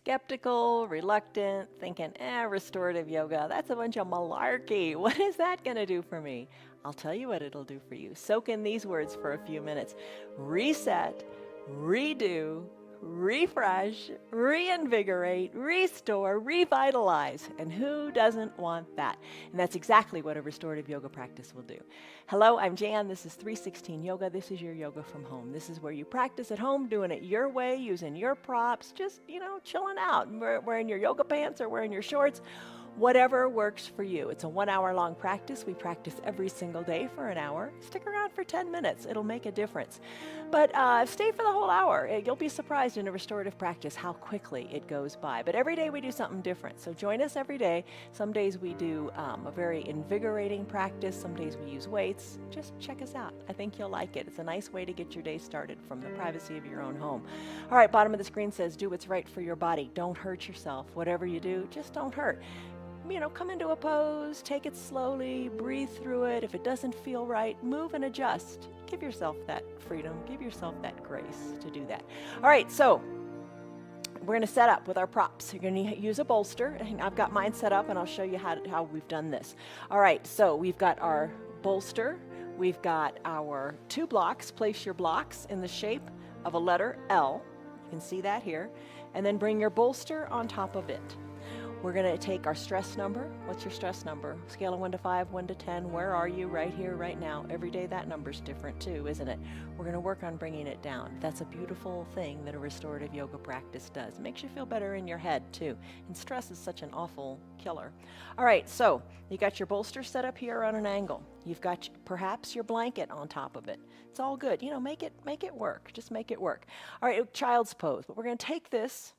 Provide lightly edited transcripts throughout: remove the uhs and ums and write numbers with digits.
skeptical, reluctant, thinking, restorative yoga, that's a bunch of malarkey. What is that going to do for me? I'll tell you what it'll do for you. Soak in these words for a few minutes. Reset, redo, refresh, reinvigorate, restore, revitalize. And who doesn't want that? And that's exactly what a restorative yoga practice will do. Hello, I'm Jan. This is 316 Yoga. This is your yoga from home. This is where you practice at home, doing it your way, using your props, just, chilling out, wearing your yoga pants or wearing your shorts. Whatever works for you. It's a 1 hour long practice. We practice every single day for an hour. Stick around for 10 minutes. It'll make a difference. But stay for the whole hour. You'll be surprised in a restorative practice how quickly it goes by. But every day we do something different. So join us every day. Some days we do a very invigorating practice. Some days we use weights. Just check us out. I think you'll like it. It's a nice way to get your day started from the privacy of your own home. All right, bottom of the screen says do what's right for your body. Don't hurt yourself. Whatever you do, just don't hurt. Come into a pose, take it slowly, breathe through it. If it doesn't feel right, move and adjust. Give yourself that freedom, give yourself that grace to do that. All right, so we're going to set up with our props. You're going to use a bolster, and I've got mine set up, and I'll show you how we've done this. All right, so we've got our bolster. We've got our 2 blocks. Place your blocks in the shape of a letter L. You can see that here. And then bring your bolster on top of it. We're going to take our stress number. What's your stress number? Scale of 1 to 5, 1 to 10. Where are you right here, right now? Every day that number's different too, isn't it? We're going to work on bringing it down. That's a beautiful thing that a restorative yoga practice does. It makes you feel better in your head too. And stress is such an awful killer. All right, so you got your bolster set up here on an angle. You've got perhaps your blanket on top of it. It's all good. Make it work. Just make it work. All right, child's pose. But we're going to take this.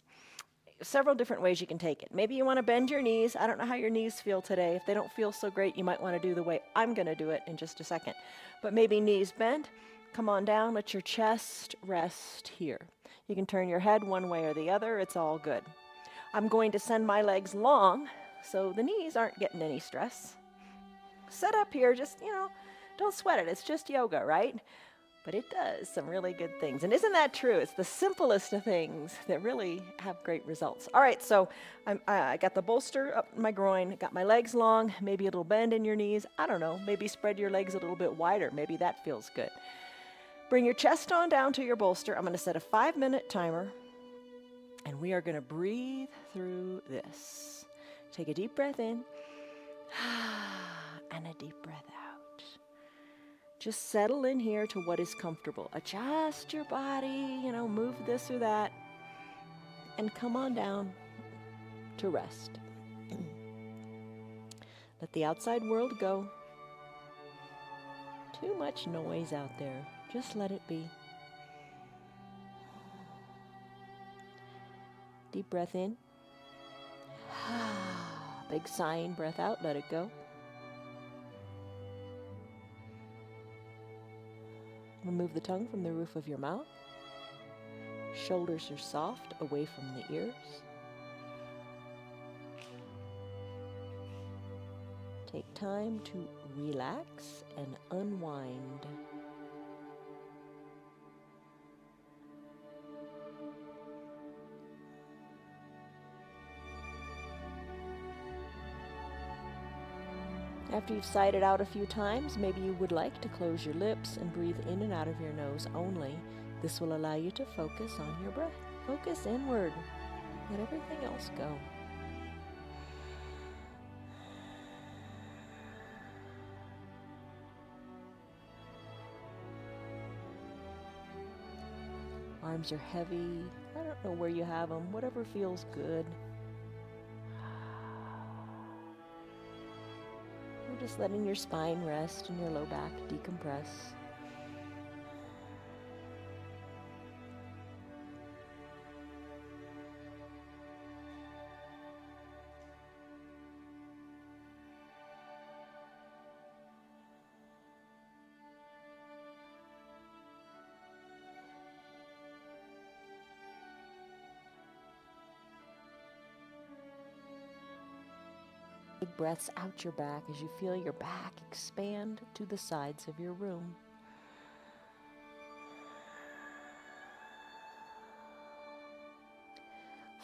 Several different ways you can take it. Maybe you want to bend your knees. I don't know how your knees feel today. If they don't feel so great, you might want to do the way I'm going to do it in just a second. But maybe knees bent. Come on down. Let your chest rest here. You can turn your head one way or the other. It's all good. I'm going to send my legs long so the knees aren't getting any stress. Set up here. Just, don't sweat it. It's just yoga, right? But it does some really good things. And isn't that true? It's the simplest of things that really have great results. All right, so I got the bolster up my groin, got my legs long, maybe a little bend in your knees. I don't know, maybe spread your legs a little bit wider. Maybe that feels good. Bring your chest on down to your bolster. I'm going to set a 5-minute timer, and we are going to breathe through this. Take a deep breath in, and a deep breath out. Just settle in here to what is comfortable. Adjust your body, move this or that, and come on down to rest. Let the outside world go. Too much noise out there. Just let it be. Deep breath in. Big sighing breath out. Let it go. Remove the tongue from the roof of your mouth. Shoulders are soft, away from the ears. Take time to relax and unwind. After you've sighed it out a few times, maybe you would like to close your lips and breathe in and out of your nose only. This will allow you to focus on your breath. Focus inward. Let everything else go. Arms are heavy. I don't know where you have them. Whatever feels good. Just letting your spine rest and your low back decompress. Big breaths out your back as you feel your back expand to the sides of your room.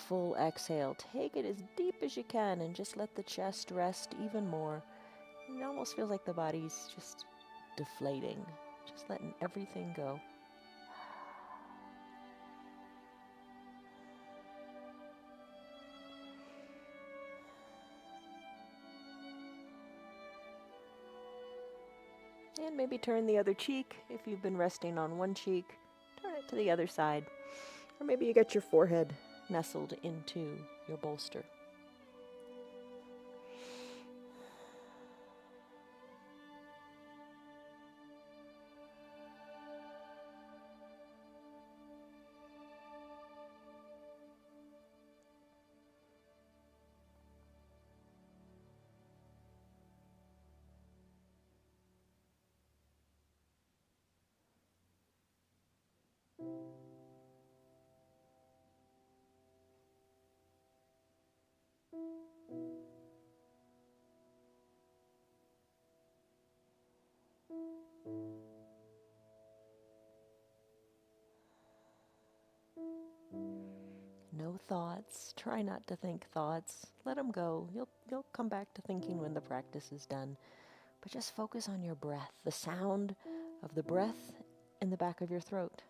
full exhale. Take it as deep as you can and just let the chest rest even more. It almost feels like the body's just deflating, just letting everything go. And maybe turn the other cheek. If you've been resting on one cheek, turn it to the other side. Or maybe you get your forehead nestled into your bolster. No thoughts. Try not to think thoughts. Let them go. You'll come back to thinking when the practice is done. But just focus on your breath, the sound of the breath in the back of your throat.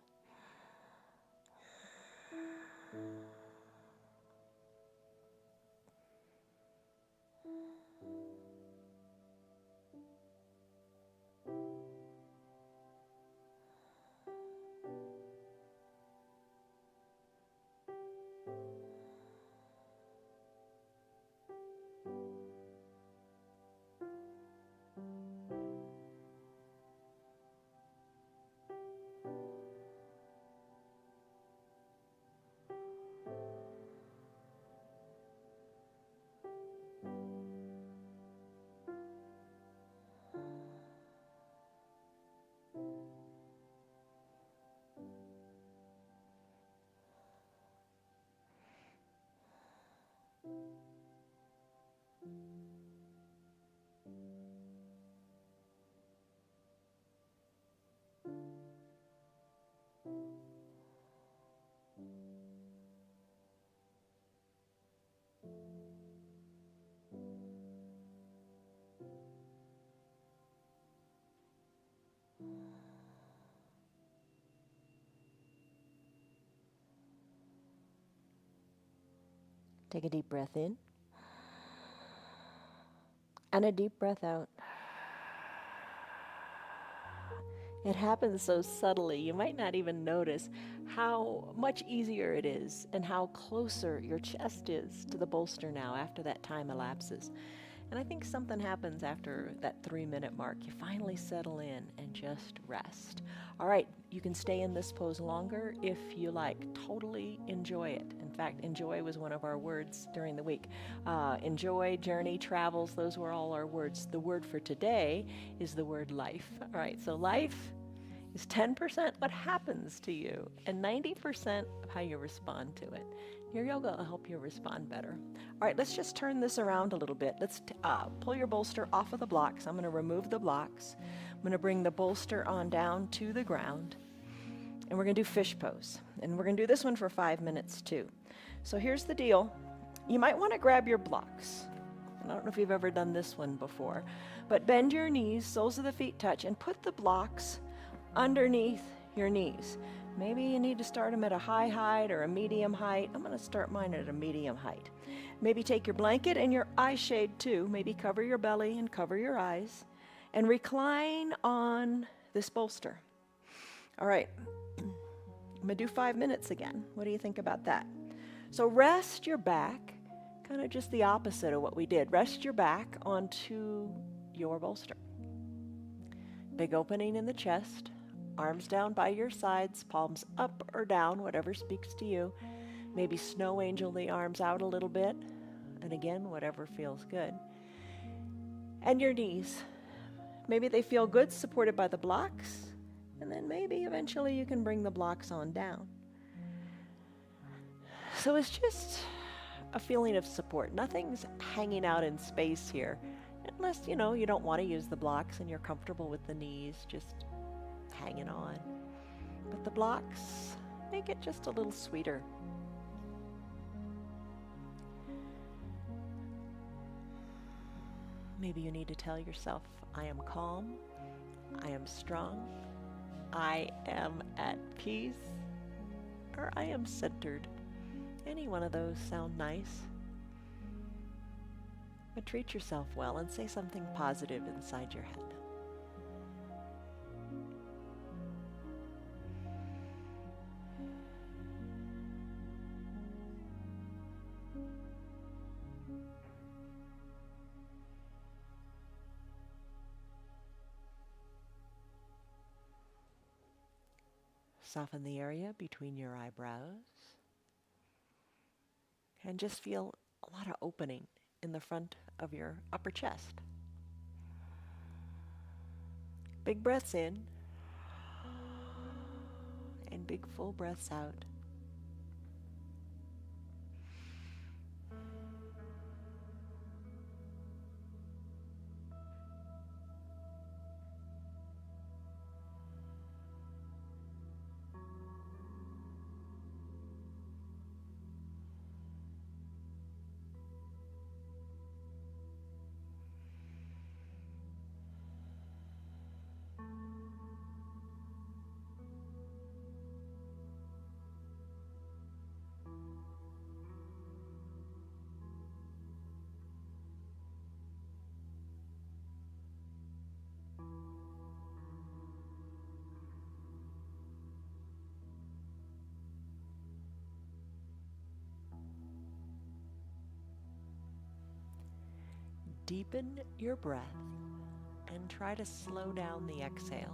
Take a deep breath in and a deep breath out. It happens so subtly, you might not even notice how much easier it is and how closer your chest is to the bolster now after that time elapses. And I think something happens after that 3-minute mark. You finally settle in and just rest. All right, you can stay in this pose longer if you like. Totally enjoy it. In fact, enjoy was one of our words during the week. Enjoy, journey, travels, those were all our words. The word for today is the word life. All right, so life is 10% what happens to you and 90% of how you respond to it. Your yoga will help you respond better. All right, let's just turn this around a little bit. Let's pull your bolster off of the blocks. I'm going to remove the blocks. I'm going to bring the bolster on down to the ground. And we're going to do fish pose. And we're going to do this one for 5 minutes too. So here's the deal. You might want to grab your blocks. I don't know if you've ever done this one before. But bend your knees, soles of the feet touch, and put the blocks underneath your knees. Maybe you need to start them at a high height or a medium height. I'm going to start mine at a medium height. Maybe take your blanket and your eye shade too. Maybe cover your belly and cover your eyes. And recline on this bolster. All right. I'm going to do 5 minutes again. What do you think about that? So rest your back, kind of just the opposite of what we did. Rest your back onto your bolster. Big opening in the chest. Arms down by your sides, palms up or down, whatever speaks to you. Maybe snow angel the arms out a little bit. And again, whatever feels good. And your knees. Maybe they feel good, supported by the blocks. And then maybe eventually you can bring the blocks on down. So it's just a feeling of support. Nothing's hanging out in space here. Unless, you don't want to use the blocks and you're comfortable with the knees just hanging on. But the blocks make it just a little sweeter. Maybe you need to tell yourself, I am calm, I am strong, I am at peace, or I am centered. Any one of those sound nice. But treat yourself well and say something positive inside your head. Soften the area between your eyebrows and just feel a lot of opening in the front of your upper chest. Big breaths in and big full breaths out. Deepen your breath and try to slow down the exhales.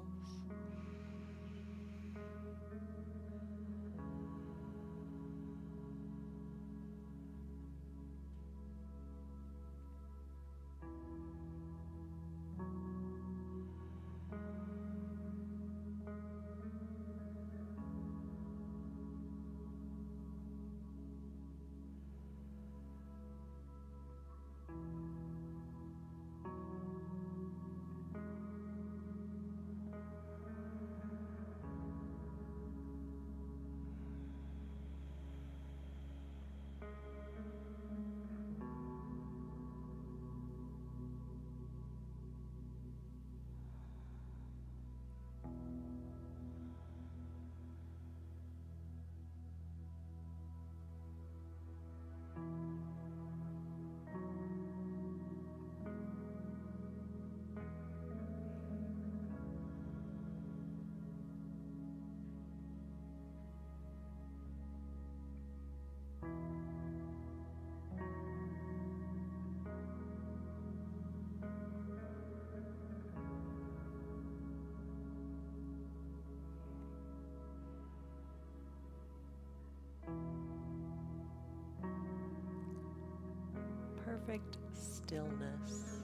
Perfect stillness.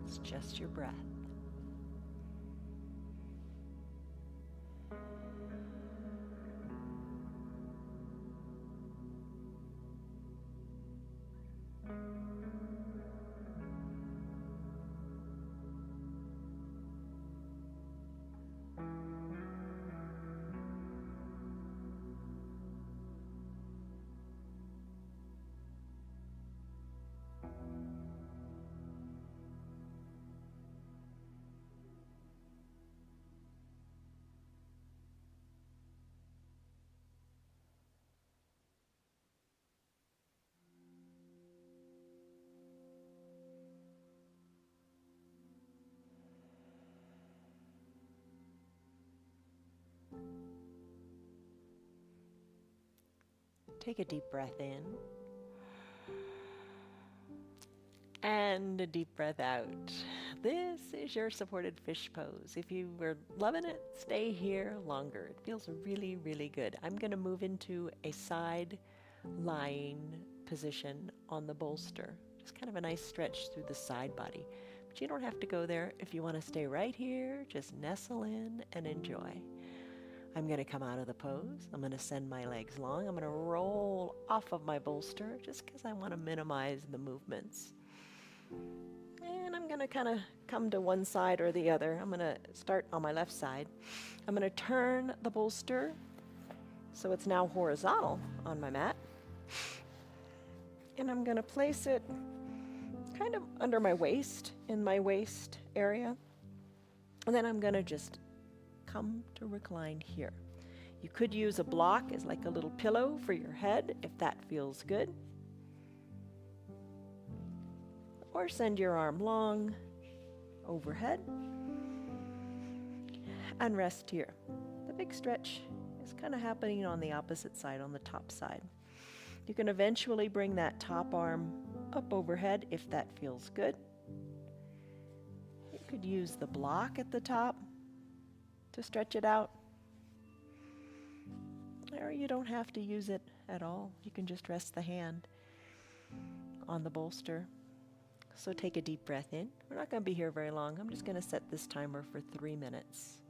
It's just your breath. Take a deep breath in and a deep breath out. This is your supported fish pose. If you were loving it, stay here longer. It feels really, really good. I'm going to move into a side lying position on the bolster. Just kind of a nice stretch through the side body. But you don't have to go there. If you want to stay right here, just nestle in and enjoy. I'm going to come out of the pose. I'm going to send my legs long. I'm going to roll off of my bolster just because I want to minimize the movements. And I'm going to kind of come to one side or the other. I'm going to start on my left side. I'm going to turn the bolster so it's now horizontal on my mat. And I'm going to place it kind of under my waist, in my waist area. And then I'm going to just come to recline here. You could use a block as like a little pillow for your head if that feels good. Or send your arm long overhead and rest here. The big stretch is kind of happening on the opposite side, on the top side. You can eventually bring that top arm up overhead if that feels good. You could use the block at the top to stretch it out. Or you don't have to use it at all. You can just rest the hand on the bolster. So take a deep breath in. We're not going to be here very long. I'm just going to set this timer for 3 minutes.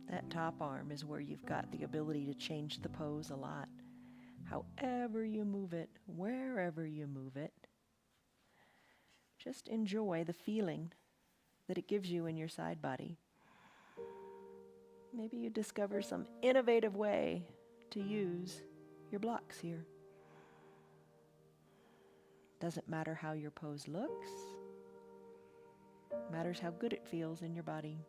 That top arm is where you've got the ability to change the pose a lot. However you move it, wherever you move it, just enjoy the feeling that it gives you in your side body. Maybe you discover some innovative way to use your blocks here. Doesn't matter how your pose looks. Matters how good it feels in your body.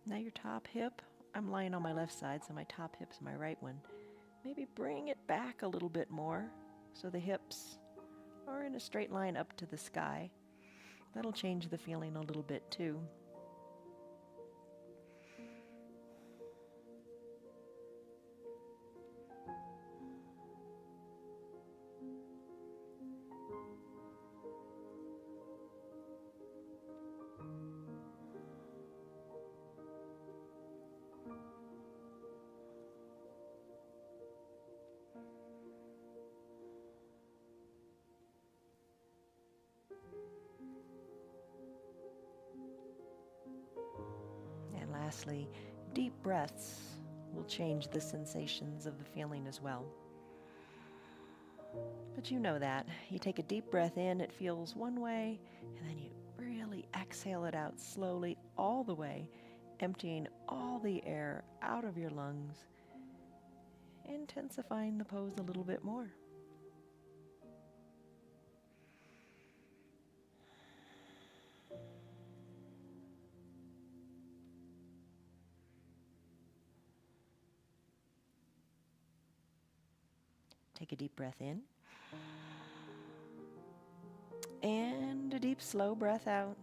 Now your top hip, I'm lying on my left side, so my top hip's my right one. Maybe bring it back a little bit more so the hips are in a straight line up to the sky. That'll change the feeling a little bit too. And lastly, deep breaths will change the sensations of the feeling as well. But you know that. You take a deep breath in, it feels one way, and then you really exhale it out slowly all the way, emptying all the air out of your lungs, intensifying the pose a little bit more. Take a deep breath in. And a deep, slow breath out.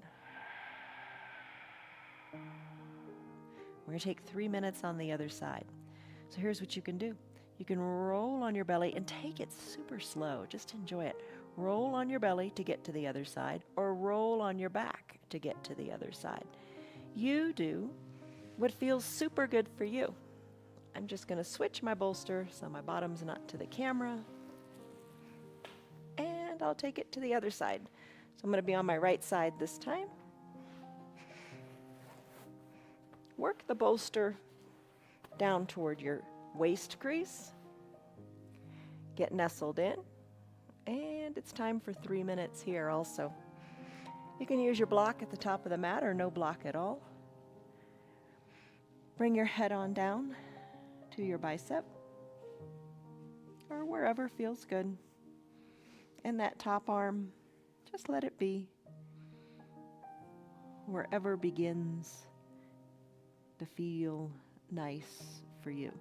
We're going to take 3 minutes on the other side. So here's what you can do. You can roll on your belly and take it super slow. Just enjoy it. Roll on your belly to get to the other side, or roll on your back to get to the other side. You do what feels super good for you. I'm just going to switch my bolster so my bottom's not to the camera. And I'll take it to the other side. So I'm going to be on my right side this time. Work the bolster down toward your waist crease. Get nestled in. And it's time for 3 minutes here also. You can use your block at the top of the mat or no block at all. Bring your head on down to your bicep or wherever feels good. And that top arm, just let it be. Wherever begins to feel nice for you.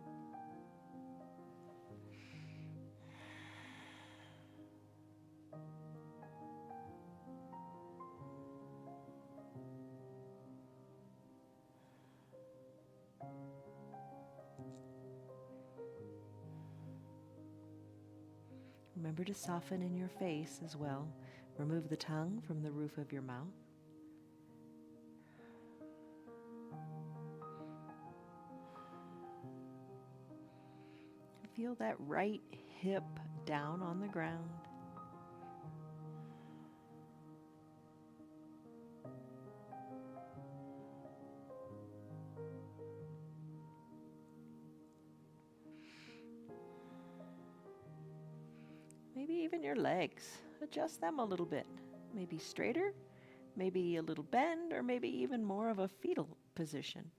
Remember to soften in your face as well. Remove the tongue from the roof of your mouth. Feel that right hip down on the ground. Maybe even your legs. Adjust them a little bit. Maybe straighter, maybe a little bend, or maybe even more of a fetal position.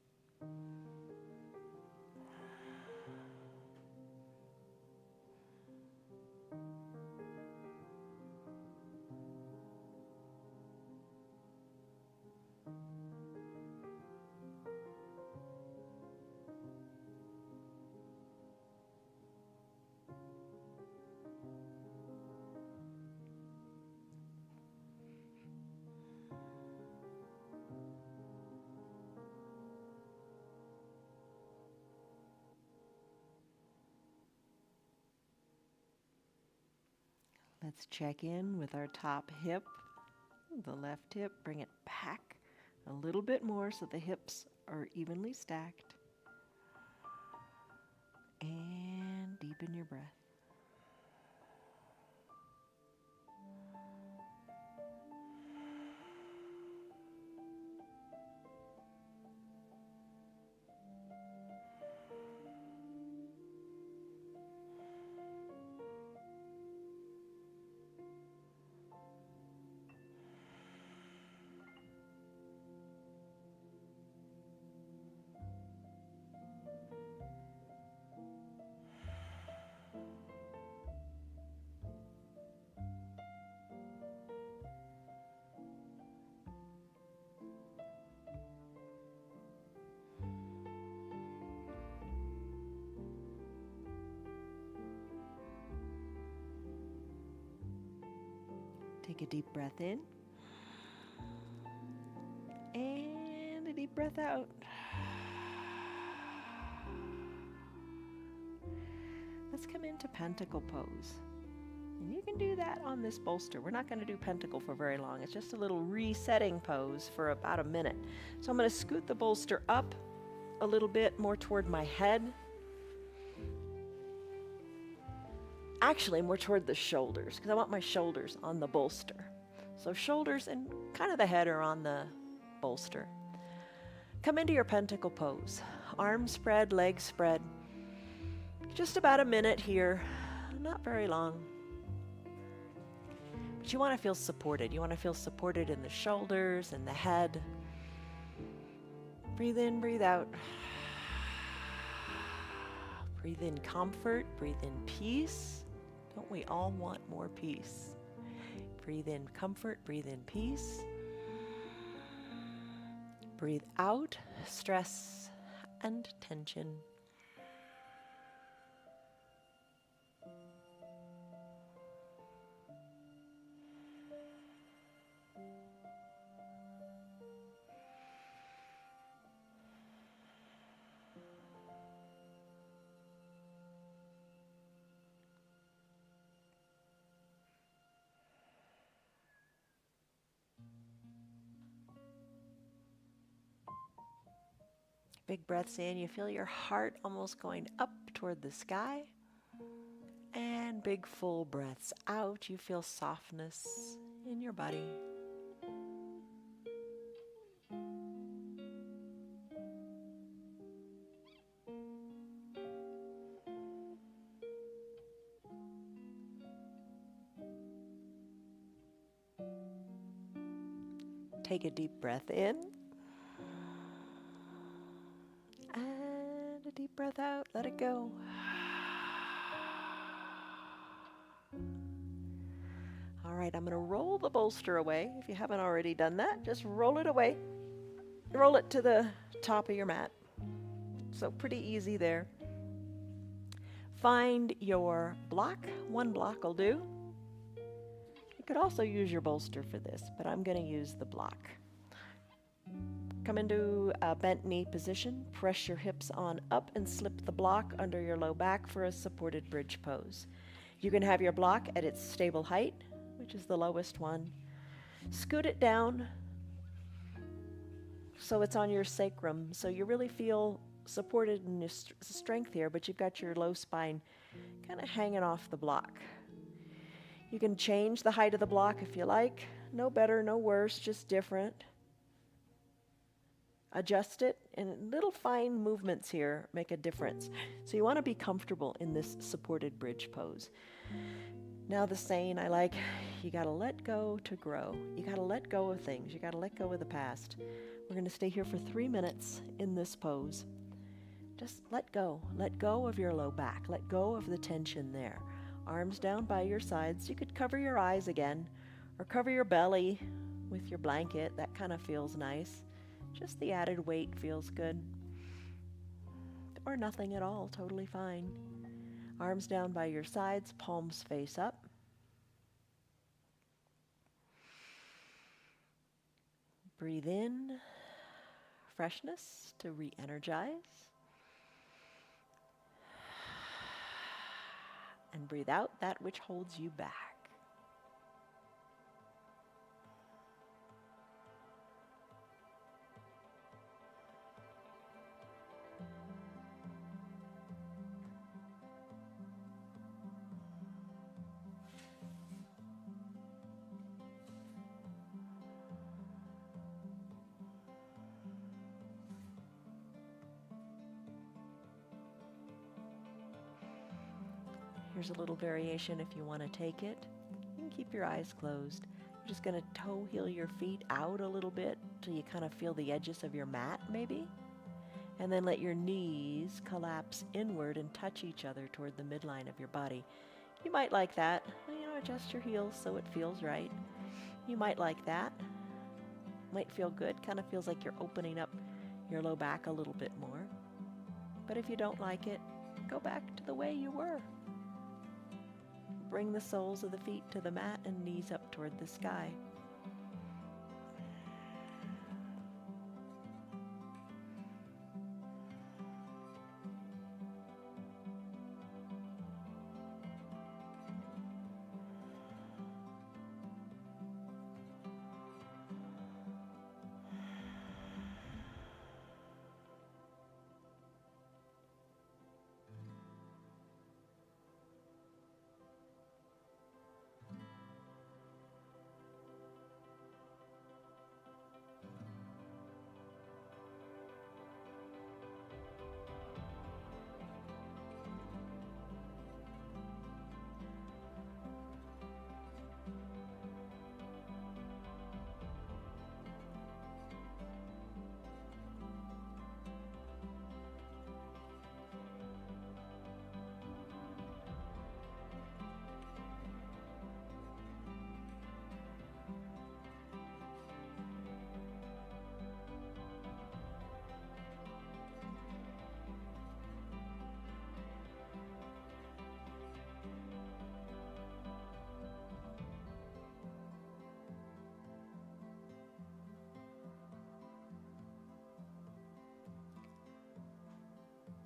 Let's check in with our top hip, the left hip. Bring it back a little bit more so the hips are evenly stacked. And deepen your breath. Take a deep breath in and a deep breath out. Let's come into pentacle pose. And you can do that on this bolster. We're not going to do pentacle for very long. It's just a little resetting pose for about a minute. So I'm going to scoot the bolster up a little bit more toward my head. Actually, more toward the shoulders, because I want my shoulders on the bolster. So shoulders and kind of the head are on the bolster. Come into your pentacle pose. Arms spread, legs spread. Just about a minute here, not very long. But you want to feel supported. You want to feel supported in the shoulders and the head. Breathe in, breathe out. Breathe in comfort, breathe in peace. Don't we all want more peace? Breathe in comfort, breathe in peace. Breathe out stress and tension. Big breaths in, you feel your heart almost going up toward the sky. And big full breaths out, you feel softness in your body. Take a deep breath in. And a deep breath out. Let it go. All right, I'm going to roll the bolster away. If you haven't already done that, just roll it away. Roll it to the top of your mat. So pretty easy there. Find your block. One block will do. You could also use your bolster for this, but I'm going to use the block. Come into a bent knee position, press your hips on up and slip the block under your low back for a supported bridge pose. You can have your block at its stable height, which is the lowest one. Scoot it down so it's on your sacrum, so you really feel supported in your strength here, but you've got your low spine kind of hanging off the block. You can change the height of the block if you like. No better, no worse, just different. Adjust it, and little fine movements here make a difference. So you want to be comfortable in this supported bridge pose. Now the saying I like, you got to let go to grow. You got to let go of things. You got to let go of the past. We're going to stay here for 3 minutes in this pose. Just let go. Let go of your low back. Let go of the tension there. Arms down by your sides. You could cover your eyes again, or cover your belly with your blanket. That kind of feels nice. Just the added weight feels good. Or nothing at all, totally fine. Arms down by your sides, palms face up. Breathe in, freshness to re-energize. And breathe out that which holds you back. Here's a little variation if you want to take it. You can keep your eyes closed. You're just going to toe heel your feet out a little bit till you kind of feel the edges of your mat maybe. And then let your knees collapse inward and touch each other toward the midline of your body. You might like that. Adjust your heels so it feels right. You might like that. Might feel good. Kind of feels like you're opening up your low back a little bit more. But if you don't like it, go back to the way you were. Bring the soles of the feet to the mat and knees up toward the sky.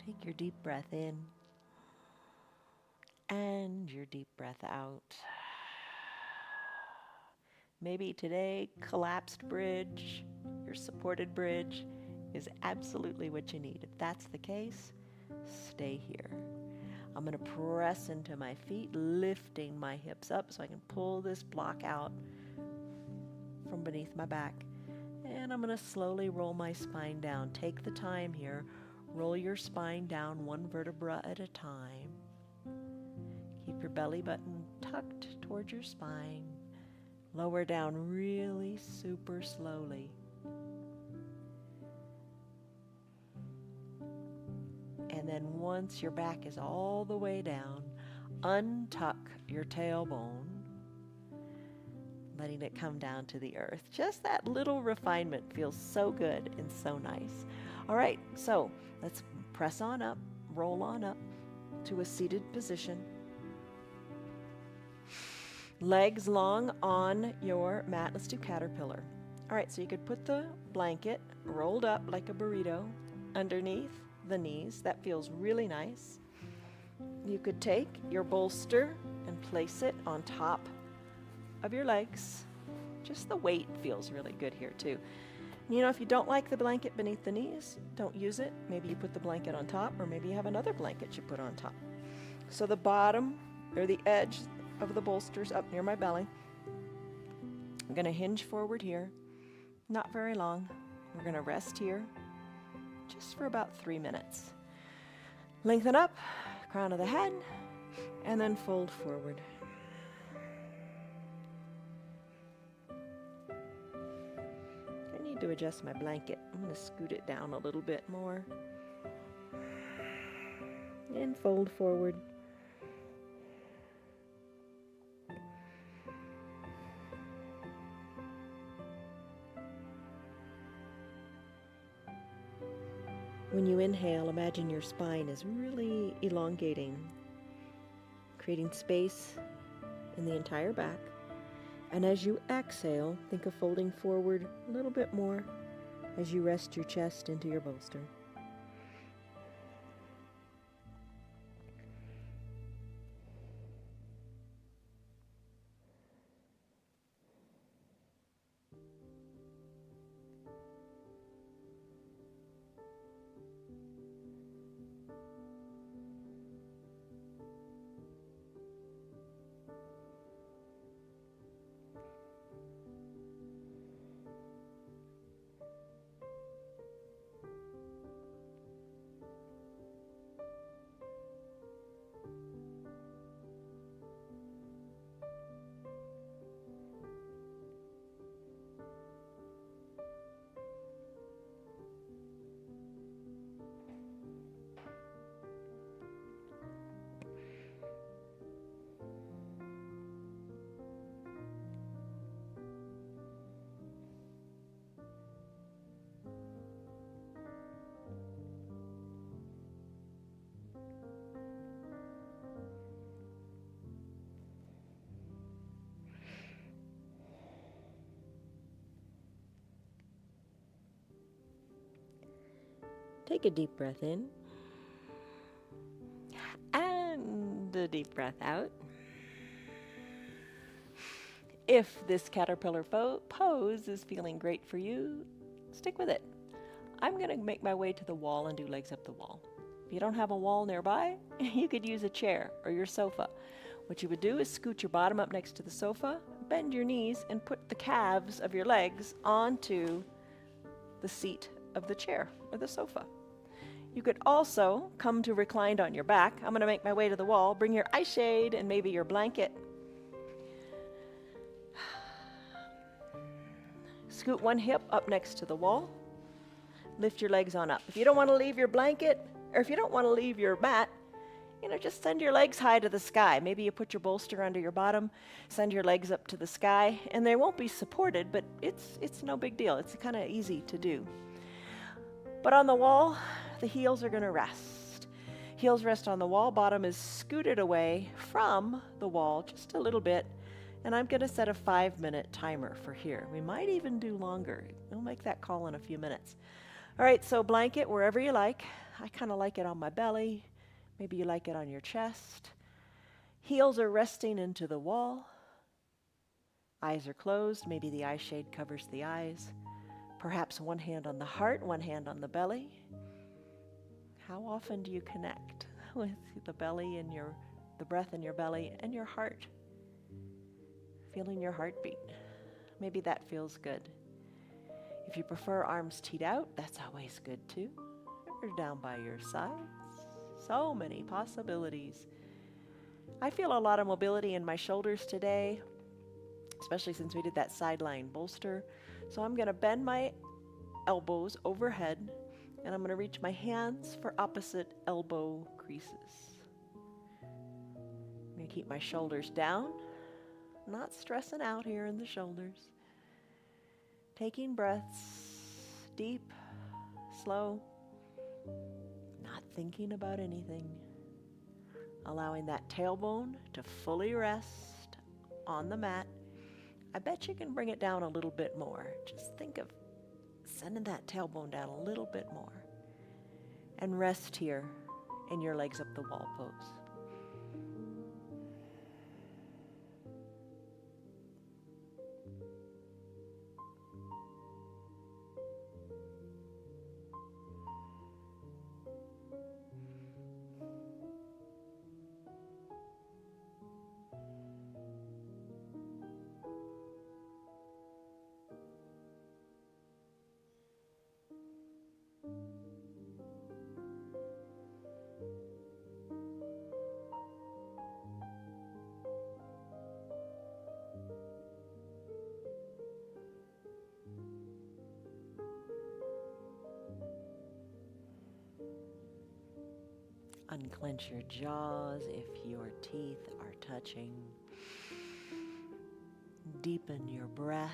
Take your deep breath in and your deep breath out. Maybe today, collapsed bridge, your supported bridge, is absolutely what you need. If that's the case, stay here. I'm going to press into my feet, lifting my hips up so I can pull this block out from beneath my back. And I'm going to slowly roll my spine down. Take the time here. Roll your spine down one vertebra at a time. Keep your belly button tucked towards your spine. Lower down really super slowly. And then once your back is all the way down, untuck your tailbone, letting it come down to the earth. Just that little refinement feels so good and so nice. All right, so let's press on up, roll on up to a seated position. Legs long on your mat. Let's do caterpillar. All right, so you could put the blanket rolled up like a burrito underneath the knees. That feels really nice. You could take your bolster and place it on top of your legs. Just the weight feels really good here too. You know, if you don't like the blanket beneath the knees, don't use it. Maybe you put the blanket on top, or maybe you have another blanket you put on top. So the bottom or the edge of the bolster's up near my belly. I'm going to hinge forward here, not very long. We're going to rest here just for about 3 minutes. Lengthen up, crown of the head, and then fold forward. I need to adjust my blanket. I'm going to scoot it down a little bit more. And fold forward. When you inhale, imagine your spine is really elongating, creating space in the entire back. And as you exhale, think of folding forward a little bit more as you rest your chest into your bolster. Take a deep breath in and a deep breath out. If this caterpillar pose is feeling great for you, stick with it. I'm going to make my way to the wall and do legs up the wall. If you don't have a wall nearby, you could use a chair or your sofa. What you would do is scoot your bottom up next to the sofa, bend your knees, and put the calves of your legs onto the seat of the chair or the sofa. You could also come to reclined on your back. I'm going to make my way to the wall. Bring your eye shade and maybe your blanket. Scoot one hip up next to the wall. Lift your legs on up. If you don't want to leave your blanket, or if you don't want to leave your mat, just send your legs high to the sky. Maybe you put your bolster under your bottom, send your legs up to the sky, and they won't be supported, but it's no big deal. It's kind of easy to do. But on the wall, the heels are going to rest. Heels rest on the wall. Bottom is scooted away from the wall just a little bit. And I'm going to set a 5-minute timer for here. We might even do longer. We'll make that call in a few minutes. All right, so blanket wherever you like. I kind of like it on my belly. Maybe you like it on your chest. Heels are resting into the wall. Eyes are closed. Maybe the eye shade covers the eyes. Perhaps one hand on the heart, one hand on the belly. How often do you connect with the belly and the breath in your belly and your heart? Feeling your heartbeat. Maybe that feels good. If you prefer arms teed out, that's always good too. Or down by your sides. So many possibilities. I feel a lot of mobility in my shoulders today, especially since we did that sideline bolster. So I'm going to bend my elbows overhead, and I'm going to reach my hands for opposite elbow creases. I'm going to keep my shoulders down, not stressing out here in the shoulders. Taking breaths, deep, slow, not thinking about anything. Allowing that tailbone to fully rest on the mat. I bet you can bring it down a little bit more. Just think of sending that tailbone down a little bit more. And rest here in your legs up the wall pose. Unclench your jaws if your teeth are touching. Deepen your breath.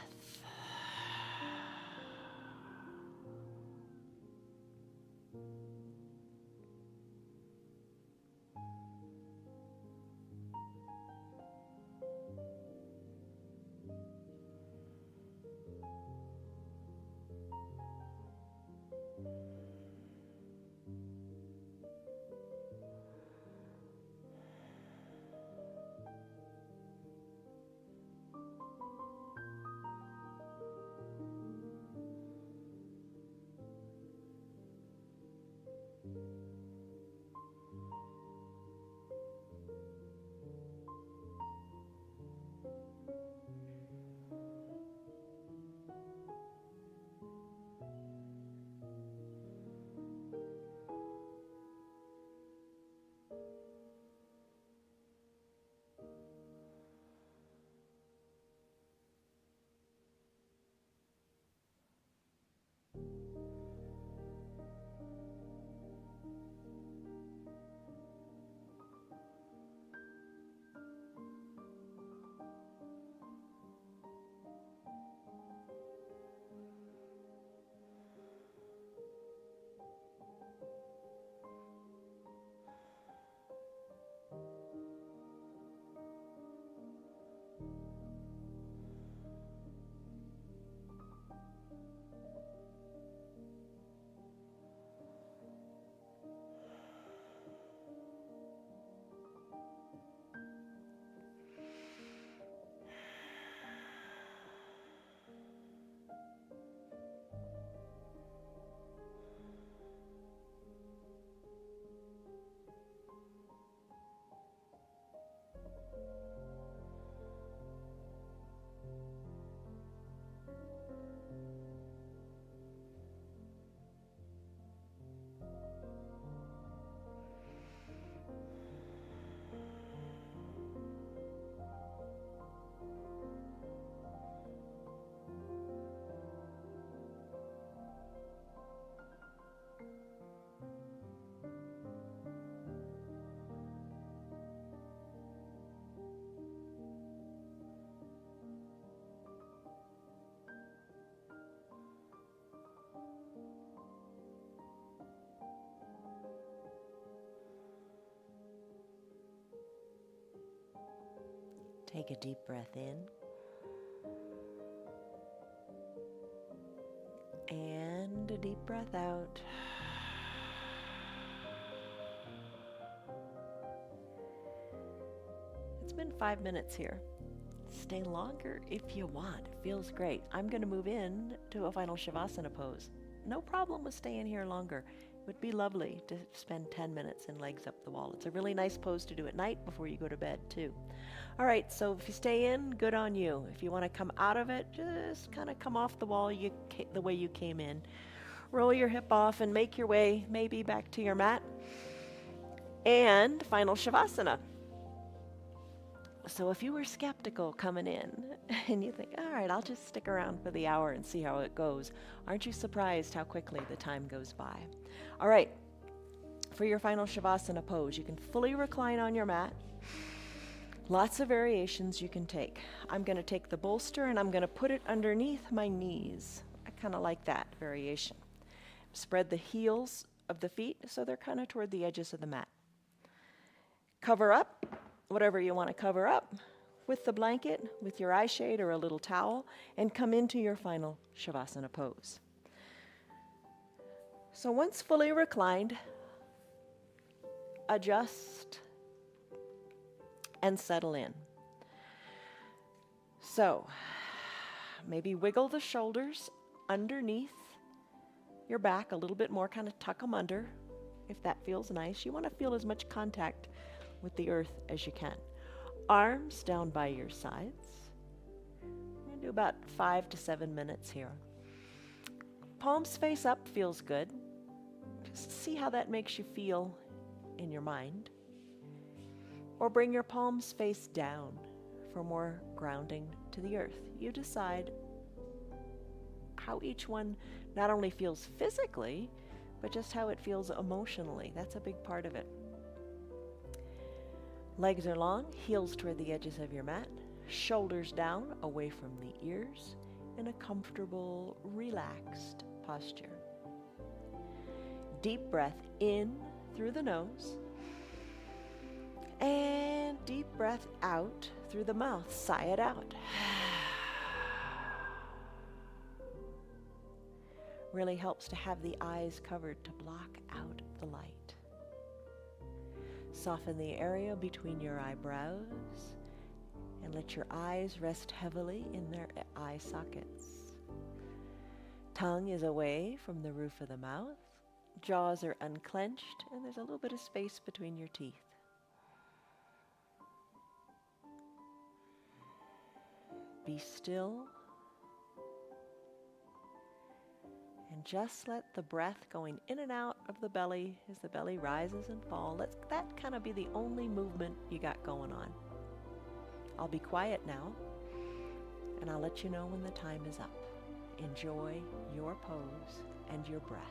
Take a deep breath in. And a deep breath out. It's been 5 minutes here. Stay longer if you want. It feels great. I'm going to move in to a final Shavasana pose. No problem with staying here longer. It would be lovely to spend 10 minutes in legs up the wall. It's a really nice pose to do at night before you go to bed too. All right, so if you stay in, good on you. If you want to come out of it, just kind of come off the wall the way you came in. Roll your hip off and make your way maybe back to your mat. And final Shavasana. So if you were skeptical coming in and you think, all right, I'll just stick around for the hour and see how it goes, aren't you surprised how quickly the time goes by? All right, for your final Shavasana pose, you can fully recline on your mat. Lots of variations you can take. I'm going to take the bolster and I'm going to put it underneath my knees. I kind of like that variation. Spread the heels of the feet so they're kind of toward the edges of the mat. Cover up whatever you want to cover up with the blanket, with your eye shade or a little towel, and come into your final Shavasana pose. So once fully reclined, adjust and settle in. So maybe wiggle the shoulders underneath your back a little bit more, kind of tuck them under if that feels nice. You want to feel as much contact with the earth as you can. Arms down by your sides. I'm going to do about 5 to 7 minutes here. Palms face up feels good. Just see how that makes you feel in your mind. Or bring your palms face down for more grounding to the earth. You decide how each one not only feels physically, but just how it feels emotionally. That's a big part of it. Legs are long, heels toward the edges of your mat, shoulders down, away from the ears, in a comfortable, relaxed posture. Deep breath in through the nose, and deep breath out through the mouth. Sigh it out. Really helps to have the eyes covered to block out the light. Soften the area between your eyebrows and let your eyes rest heavily in their eye sockets. Tongue is away from the roof of the mouth. Jaws are unclenched, and there's a little bit of space between your teeth. Be still. And just let the breath going in and out of the belly as the belly rises and falls. Let that kind of be the only movement you got going on. I'll be quiet now, and I'll let you know when the time is up. Enjoy your pose and your breath.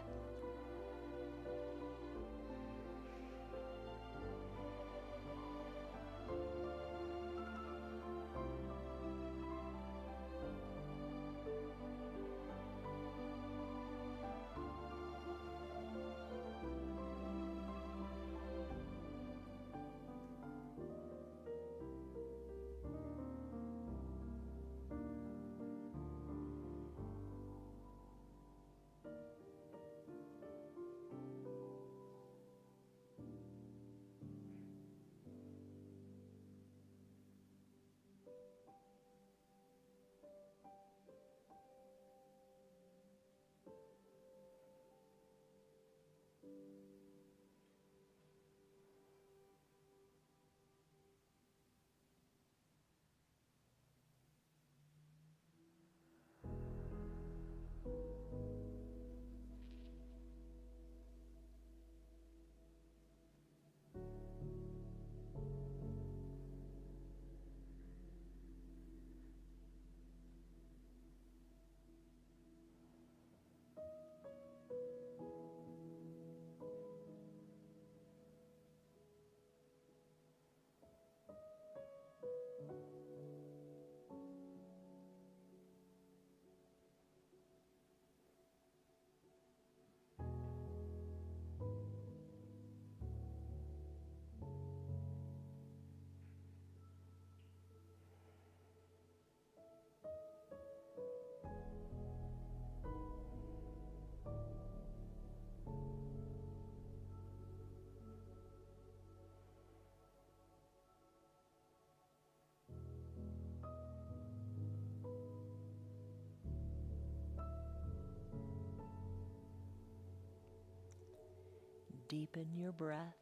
Deepen your breath.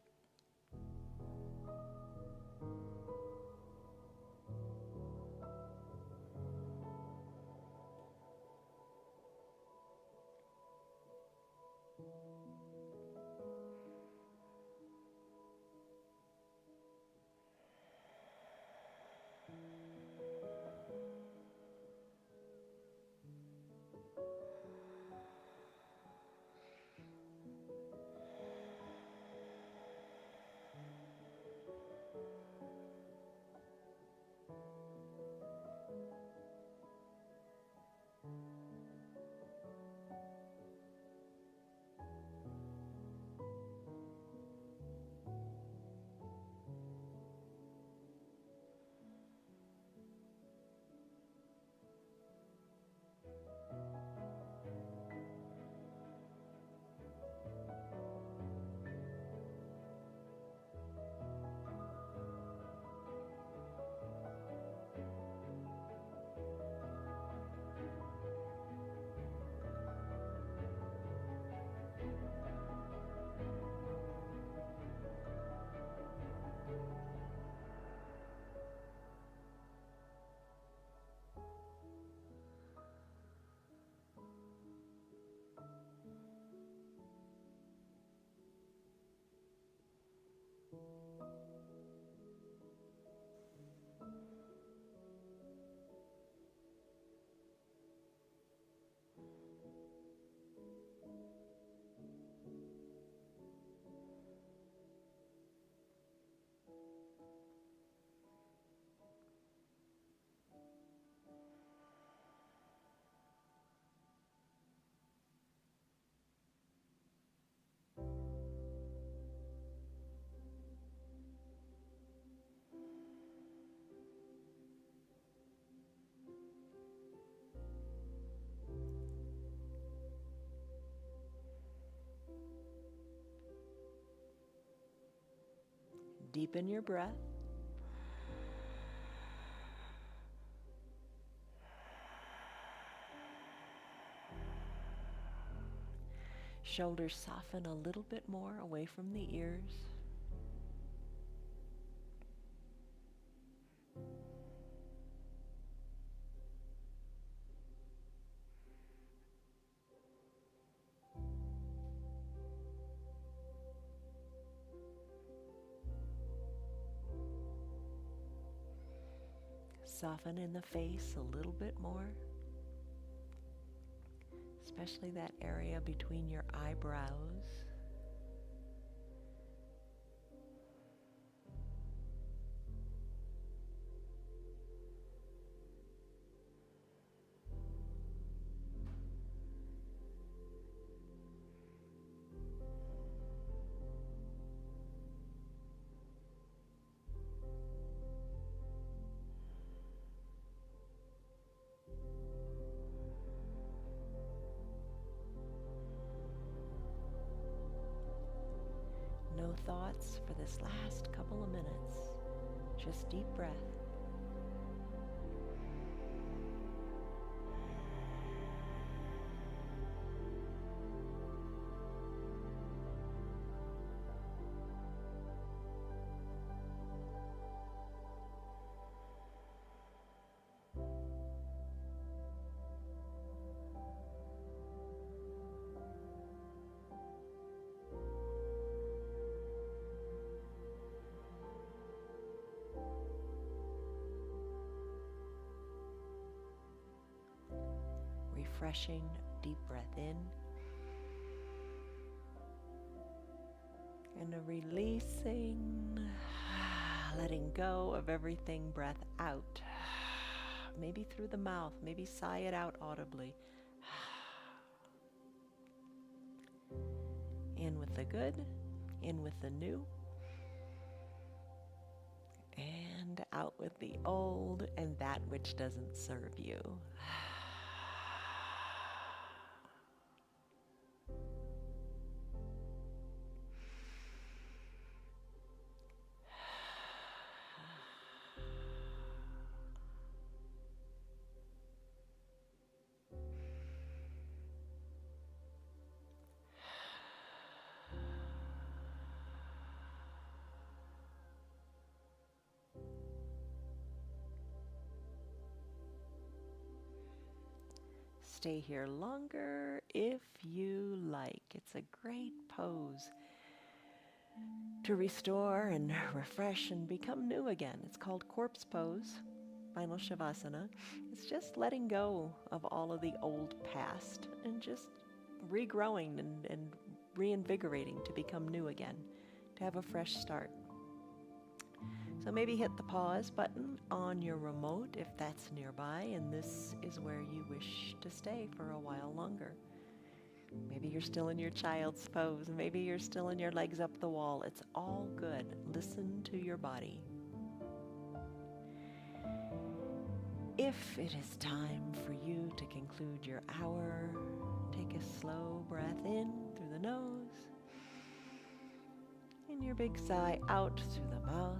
Deepen your breath. Shoulders soften a little bit more away from the ears. Soften in the face a little bit more, especially that area between your eyebrows. No thoughts for this last couple of minutes. Just deep breath. Refreshing, deep breath in. And a releasing, letting go of everything, breath out. Maybe through the mouth, maybe sigh it out audibly. In with the good, in with the new, and out with the old and that which doesn't serve you. Stay here longer if you like. It's a great pose to restore and refresh and become new again. It's called corpse pose, final shavasana. It's just letting go of all of the old past and just regrowing and reinvigorating to become new again, to have a fresh start. So maybe hit the pause button on your remote if that's nearby, and this is where you wish to stay for a while longer. Maybe you're still in your child's pose. Maybe you're still in your legs up the wall. It's all good. Listen to your body. If it is time for you to conclude your hour, take a slow breath in through the nose, and your big sigh out through the mouth.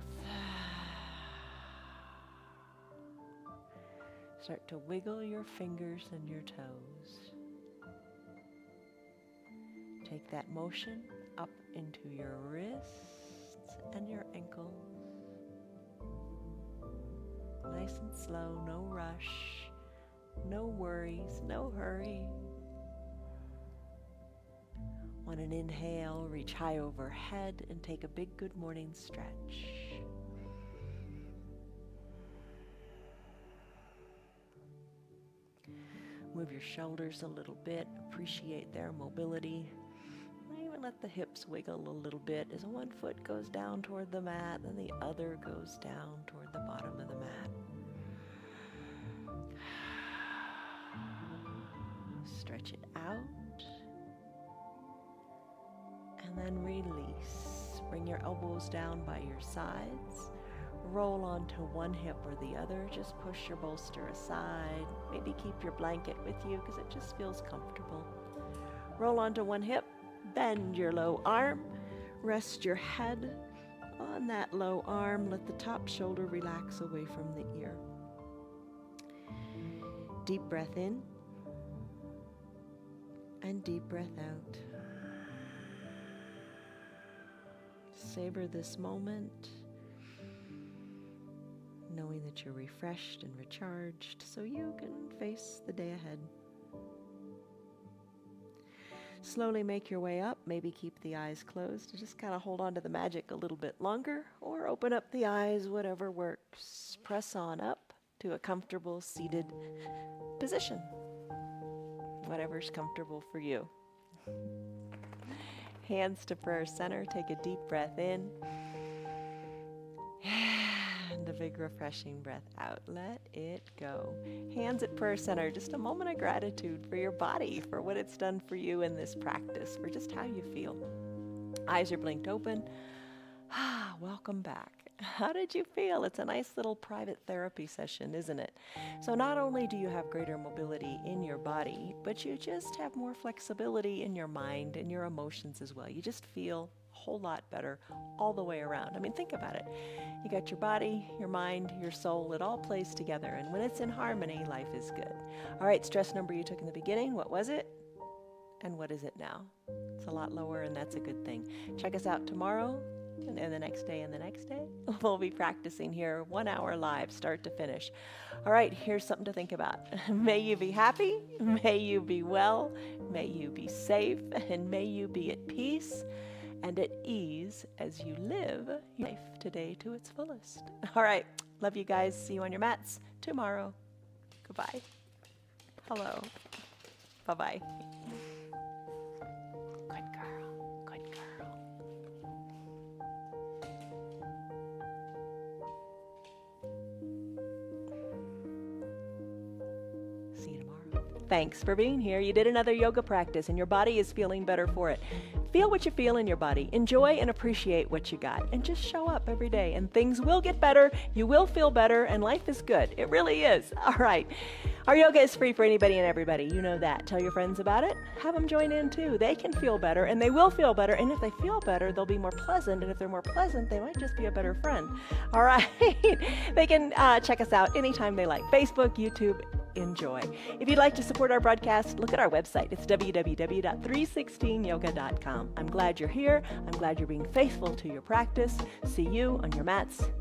Start to wiggle your fingers and your toes. Take that motion up into your wrists and your ankles. Nice and slow, no rush, no worries, no hurry. On an inhale, reach high overhead and take a big good morning stretch. Move your shoulders a little bit, appreciate their mobility. Even let the hips wiggle a little bit as one foot goes down toward the mat and the other goes down toward the bottom of the mat. Stretch it out. And then release. Bring your elbows down by your sides. Roll onto one hip or the other. Just push your bolster aside. Maybe keep your blanket with you because it just feels comfortable. Roll onto one hip. Bend your low arm. Rest your head on that low arm. Let the top shoulder relax away from the ear. Deep breath in and deep breath out. Savor this moment, knowing that you're refreshed and recharged so you can face the day ahead. Slowly make your way up. Maybe keep the eyes closed. Just kind of hold on to the magic a little bit longer, or open up the eyes, whatever works. Press on up to a comfortable seated position, whatever's comfortable for you. Hands to prayer center. Take a deep breath in. And a big refreshing breath out. Let it go. Hands at prayer center. Just a moment of gratitude for your body, for what it's done for you in this practice, for just how you feel. Eyes are blinked open. Welcome back. How did you feel? It's a nice little private therapy session, isn't it? So not only do you have greater mobility in your body, but you just have more flexibility in your mind and your emotions as well. You just feel a whole lot better all the way around. I mean, think about it. You got your body, your mind, your soul. It all plays together. And when it's in harmony, life is good. All right, stress number you took in the beginning. What was it? And what is it now? It's a lot lower, and that's a good thing. Check us out tomorrow. And the next day and the next day, we'll be practicing here 1 hour live, start to finish. All right, here's something to think about. May you be happy, may you be well, may you be safe, and may you be at peace and at ease as you live your life today to its fullest. All right, love you guys. See you on your mats tomorrow. Goodbye. Hello. Bye-bye. Thanks for being here. You did another yoga practice and your body is feeling better for it. Feel what you feel in your body. Enjoy and appreciate what you got. And just show up every day and things will get better. You will feel better and life is good. It really is. All right. Our yoga is free for anybody and everybody. You know that. Tell your friends about it. Have them join in too. They can feel better and they will feel better. And if they feel better, they'll be more pleasant. And if they're more pleasant, they might just be a better friend. All right. They can check us out anytime they like. Facebook, YouTube. Enjoy. If you'd like to support our broadcast, look at our website. It's www.316yoga.com. I'm glad you're here. I'm glad you're being faithful to your practice. See you on your mats